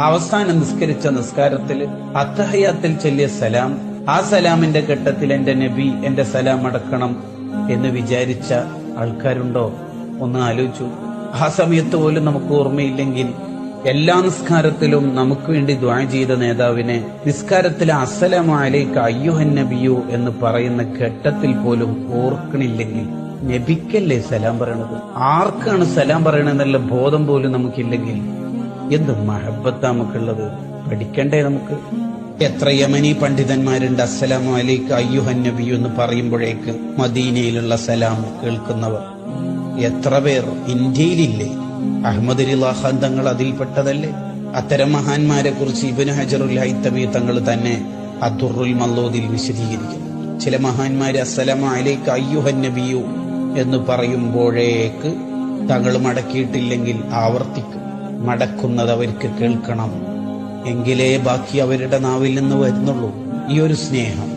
അവസാനം നിസ്കരിച്ച നിസ്കാരത്തിൽ അത്തഹയ്യാത്തിൽ ചൊല്ലിയ സലാം, ആ സലാമിന്റെ ഘട്ടത്തിൽ എന്റെ നബി എന്റെ സലാം അടക്കണം എന്ന് വിചാരിച്ച ആൾക്കാരുണ്ടോ? ഒന്ന് ആലോചിച്ചു. ആ സമയത്ത് പോലും നമുക്ക് ഓർമ്മയില്ലെങ്കിൽ എല്ലാ നിസ്കാരത്തിലും നമുക്ക് വേണ്ടി ദുആ ചെയ്ത നേതാവിനെ നിസ്കാരത്തിൽ അസ്സലാമു അലൈക അയ്യുഹൻ നബിയു എന്ന് പറയുന്ന ഘട്ടത്തിൽ പോലും ഓർക്കണില്ലെങ്കിൽ നബിക്കല്ലേ സലാം പറയണത്? ആർക്കാണ് സലാം പറയണെന്നുള്ള ബോധം പോലും നമുക്കില്ലെങ്കിൽ എന്ത് മഹബത്താ നമുക്കുള്ളത്? പഠിക്കണ്ടേ നമുക്ക്? എത്ര യമനി പണ്ഡിതന്മാരുണ്ട് അസ്സലാമു അലൈക അയ്യുഹൻ നബിയു എന്ന് പറയുമ്പോഴേക്ക് മദീനയിലുള്ള സലാം കേൾക്കുന്നവർ. എത്ര പേർ ഇന്ത്യയിലില്ലേ? അഹ്മദ് റിളാ ഖാൻ തങ്ങൾ അതിൽപ്പെട്ടതല്ലേ? അത്തരം മഹാന്മാരെ കുറിച്ച് ഇബ്നു ഹജറുൽ ഹൈതമി തങ്ങൾ തന്നെ അദ്ദുറുൽ മല്ലൂദിൽ വിശദീകരിക്കുന്നു. ചില മഹാന്മാര് അസ്സലാമു അലൈക അയ്യുഹൻ നബിയു എന്ന് പറയുമ്പോഴേക്ക് തങ്ങൾ മടക്കിയിട്ടില്ലെങ്കിൽ ആവർത്തിക്കും. മടക്കുന്നത് അവർക്ക് കേൾക്കണം, എങ്കിലേ ബാക്കി അവരുടെ നാവിൽ നിന്ന് വരുന്നുള്ളൂ. ഈ ഒരു സ്നേഹം,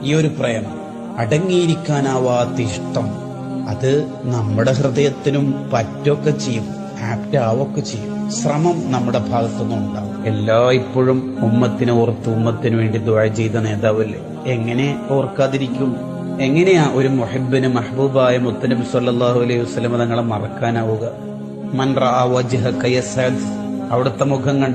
ഈ ഒരു പ്രേമം, അടങ്ങിയിരിക്കാനാവാത്ത ഇഷ്ടം, അത് നമ്മുടെ ഹൃദയത്തിനും പറ്റൊക്കെ ചെയ്യും, ആപ്റ്റ് ആവൊക്കെ ചെയ്യും. ശ്രമം നമ്മുടെ ഭാഗത്തുനിന്നും ഉണ്ടാവും. ഇപ്പോഴും ഉമ്മത്തിനെ ഓർത്ത് ഉമ്മത്തിന് വേണ്ടി ദുആ ചെയ്ത നേതാവല്ലേ? എങ്ങനെ ഓർക്കാതിരിക്കും? എങ്ങനെയാ ഒരു മുഹിബ്ബിന് മഹ്ബൂബായ മുത്തനബി സല്ലല്ലാഹു അലൈഹി വസല്ലം തങ്ങളെ മറക്കാനാവുക? മൻ റഅ വജ്ഹക യസ്അദ്, അവിടുത്തെ മുഖം